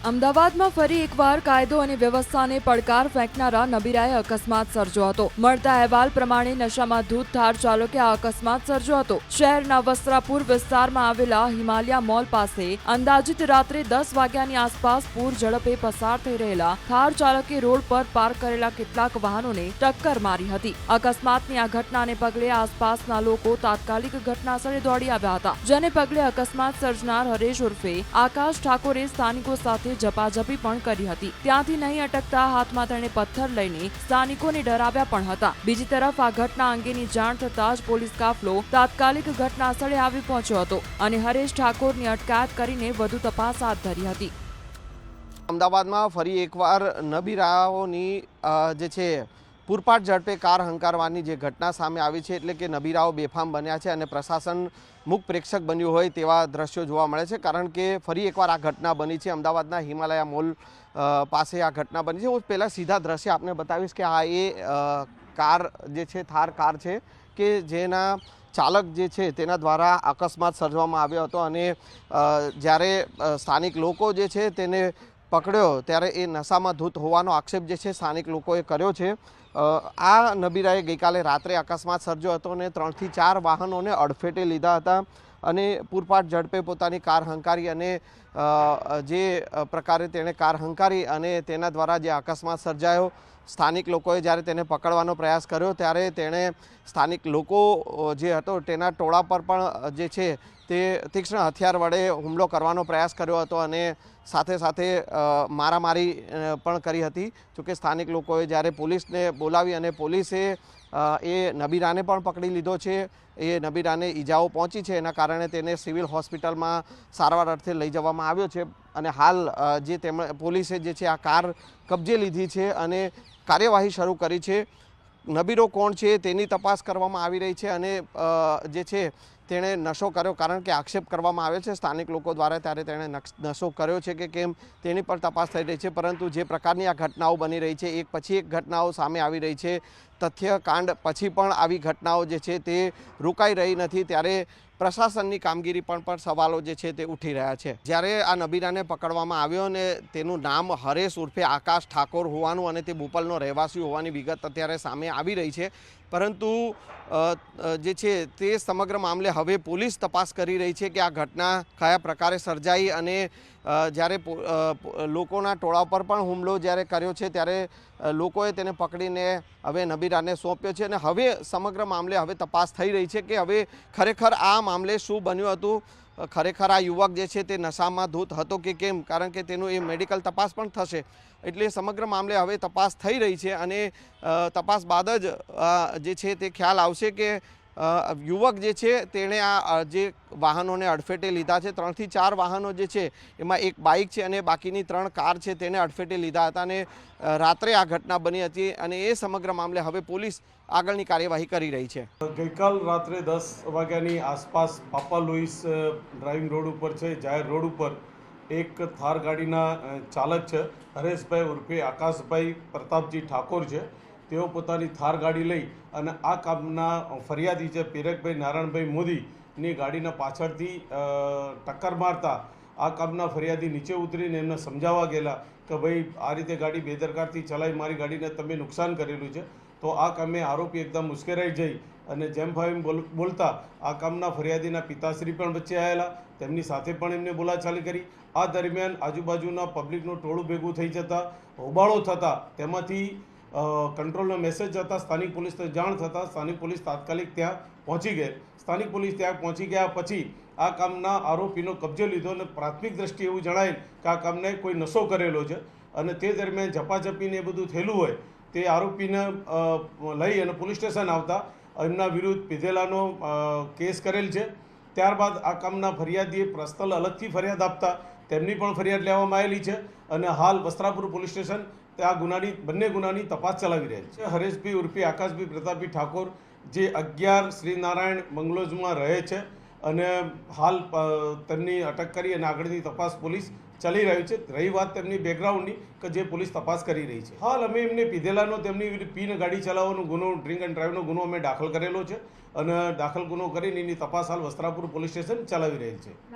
અમદાવાદમાં ફરી એકવાર કાયદો અને વ્યવસ્થાને પડકાર ફેંકનારા નબીરાએ અકસ્માત સર્જ્યો હતો। મળતા અહેવાલ પ્રમાણે નશામાં ધૂત થાર ચાલકે આ અકસ્માત સર્જ્યો હતો। શહેરના વસ્ત્રાપુર વિસ્તારમાં આવેલા હિમાલયા મોલ પાસે અંદાજિત રાત્રે 10 વાગ્યાની આસપાસ પૂર ઝડપે પસાર થઈ રહેલા થાર ચાલકે રોડ પર પાર્ક કરેલા કેટલાક વાહનોને ટક્કર મારી હતી। અકસ્માતની આ ઘટનાને પગલે આસપાસના લોકો તાત્કાલિક ઘટનાસ્થળે દોડી આવ્યા હતા, જેને પગલે અકસ્માત સર્જનાર હરેશ ઉર્ફે આકાશ ઠાકોરે સ્થાનિકો સાથે ઝપાઝપી પણ કરી હતી। ત્યાંથી નહીં અટકતા હાથમાં તેણે પથ્થર લઈને સ્થાનિકોને ડરાવ્યા પણ હતા। બીજી તરફ આ ઘટના અંગેની જાણ થતાં જ પોલીસ કાફલો તાત્કાલિક ઘટના સ્થળે આવી પહોંચ્યો હતો અને હરેશ ઠાકોરની અટકાયત કરીને વધુ તપાસ હાથ ધરી હતી। અમદાવાદમાં ફરી એકવાર નબીરાઓની જે છે પૂરપાટ ઝડપે કાર હંકારવાની જે ઘટના સામે આવી છે, એટલે કે નબીરાઓ બેફામ બન્યા છે અને પ્રશાસન મુખ પ્રેક્ષક બન્યું હોય તેવા દ્રશ્યો જોવા મળે છે। કારણ કે ફરી એકવાર આ ઘટના બની છે। અમદાવાદના હિમાલયા મોલ પાસે આ ઘટના બની છે। હું પહેલાં સીધા દ્રશ્ય આપને બતાવીશ કે આ એ કાર જે છે થાર કાર છે કે જેના ચાલક જે છે તેના દ્વારા અકસ્માત સર્જવામાં આવ્યો હતો અને જ્યારે સ્થાનિક લોકો જે છે તેને પકડ્યો ત્યારે એ નશામાં ધૂત હોવાનો આક્ષેપ જે છે સ્થાનિક લોકોએ કર્યો છે। આ નબીરાએ ગઈકાલે રાત્રે અકસ્માત સર્જ્યો હતો અને 3 થી 4 વાહનોને અડફેટે લીધા હતા અને પૂરપાટ ઝડપે પોતાની કાર હંકારી અને જે પ્રકારે તેણે કાર હંકારી અને તેના દ્વારા જે અકસ્માત સર્જાયો, સ્થાનિક લોકોએ જ્યારે તેને પકડવાનો પ્રયાસ કર્યો ત્યારે તેણે સ્થાનિક લોકો જે હતો તેના ટોળા પર પણ જે છે તે તીક્ષ્ણ હથિયાર વડે હુમલો કરવાનો પ્રયાસ કર્યો હતો અને સાથે સાથે મારામારી પણ કરી હતી। જોકે સ્થાનિક લોકોએ જ્યારે પોલીસને બોલાવી અને પોલીસે એ નબીરાને પણ પકડી લીધો છે। એ નબીરાને ઈજાઓ પહોંચી છે, એના કારણે તેને સિવિલ હોસ્પિટલમાં સારવાર અર્થે લઈ જવામાં આવ્યો છે અને હાલ જે પોલીસે જે છે આ કાર કબજે લીધી છે અને કાર્યવાહી શરૂ કરી છે। નબીરો કોણ છે તેની તપાસ કરવામાં આવી રહી છે અને જે છે તેણે નશો કર્યો, કારણ કે આક્ષેપ કરવામાં આવે છે સ્થાનિક લોકો દ્વારા ત્યારે તેણે નશો કર્યો છે કે કેમ તેની પર તપાસ થઈ રહી છે। પરંતુ જે પ્રકારની આ ઘટનાઓ બની રહી છે, એક પછી એક ઘટનાઓ સામે આવી રહી છે, તથ્યકાંડ પછી પણ આવી ઘટનાઓ જે છે તે રોકાઈ રહી નથી, ત્યારે પ્રશાસનની કામગીરી પણ સવાલો જે છે તે ઉઠી રહ્યા છે। જ્યારે આ નબીરાને પકડવામાં આવ્યો અને તેનું નામ હરેશ ઉર્ફે આકાશ ઠાકોર હોવાનું અને તે બોપલનો રહેવાસી હોવાની વિગત અત્યારે સામે આવી રહી છે, પરંતુ જે છે તે સમગ્ર મામલે હવે પોલીસ તપાસ કરી રહી છે કે આ ઘટના કયા પ્રકારે સર્જાઈ અને જ્યારે લોકોના ટોળા પર પણ હુમલો જ્યારે કર્યો છે ત્યારે લોકોએ તેને પકડીને હવે નબીરાને સોંપ્યો છે અને હવે સમગ્ર મામલે હવે તપાસ થઈ રહી છે કે હવે ખરેખર આ મામલે શું બન્યું હતું, ખરેખર આ યુવક જે છે તે નશામાં ધૂત હતો કે કેમ, કારણ કે તેનું એ મેડિકલ તપાસ પણ થશે। એટલે સમગ્ર મામલે હવે તપાસ થઈ રહી છે અને તપાસ બાદ જ જે છે તે ખ્યાલ આવશે કે યુવક જે છે તેણે આ જે વાહનોને અડફેટે લીધા છે, 3 થી 4 વાહનો જે છે એમાં એક બાઇક છે અને બાકીની 3 કાર છે તેને અડફેટે લીધા હતા અને રાત્રે આ ઘટના બની હતી અને એ સમગ્ર મામલે હવે પોલીસ આગળની કાર્યવાહી કરી રહી છે। ગઈકાલ રાત્રે 10 વાગ્યાની આસપાસ પાપા લુઈસ ડ્રાઇવિંગ રોડ ઉપર છે, જાહેર રોડ ઉપર એક થાર ગાડીના ચાલક છે હરેશભાઈ ઉર્ફે આકાશભાઈ પ્રતાપજી ઠાકોર છે। તેઓ પોતાની થાર ગાડી લઈ અને આ કામના ફરિયાદી છે પીરકભાઈ નારાયણભાઈ મોદીની ગાડીના પાછળથી ટક્કર મારતા આ કામના ફરિયાદી નીચે ઉતરીને એમને સમજાવવા ગયેલા કે ભાઈ આ રીતે ગાડી બેદરકારથી ચલાવી મારી ગાડીને તમે નુકસાન કરેલું છે। તો આ કામે આરોપી એકદમ ઉશ્કેરાઈ જઈ અને જેમ ફાઈમ બોલતા આ કામના ફરિયાદીના પિતાશ્રી પણ વચ્ચે આવેલા, તેમની સાથે પણ એમને બોલાચાલી કરી। આ દરમિયાન આજુબાજુના પબ્લિકનું ટોળું ભેગું થઈ જતાં હોબાળો થતાં તેમાંથી કંટ્રોલનો મેસેજ જતા સ્થાનિક પોલીસને જાણ થતાં સ્થાનિક પોલીસ તાત્કાલિક ત્યાં પહોંચી ગઈ। સ્થાનિક પોલીસ ત્યાં પહોંચી ગયા પછી આ કામના આરોપીનો કબજો લીધો અને પ્રાથમિક દ્રષ્ટિએ એવું જણાયેલ કે આ કામને કોઈ નશો કરેલો છે અને તે દરમિયાન ઝપાઝપીને એ બધું થયેલું હોય તે આરોપીને લઈ અને પોલીસ સ્ટેશન આવતા એમના વિરુદ્ધ પીધેલાનો કેસ કરેલ છે। ત્યારબાદ આ કામના ફરિયાદીએ પર્સનલ અલગથી ફરિયાદ આપતા તેમની પણ ફરિયાદ લેવામાં આવેલી છે અને હાલ વસ્ત્રાપુર પોલીસ સ્ટેશન આ બંને ગુનાની તપાસ ચલાવી રહેલ છે। હરેશભાઈ ઉર્ફે આકાશભાઈ પ્રતાપજી ઠાકોર જે 11 શ્રીનારાયણ બંગલોઝમાં રહે છે અને હાલ તેમની અટક કરી અને આગળની તપાસ પોલીસ ચાલી રહ્યું છે। રહી વાત તેમની બેકગ્રાઉન્ડની કે જે પોલીસ તપાસ કરી રહી છે, હાલ અમે એમને પીધેલાનો તેમની પીને ગાડી ચલાવવાનો ગુનો, ડ્રિંક એન્ડ ડ્રાઈવનો ગુનો અમે દાખલ કરેલો છે અને દાખલ ગુનો કરીને એની તપાસ હાલ વસ્ત્રાપુર પોલીસ સ્ટેશન ચલાવી રહેલ છે।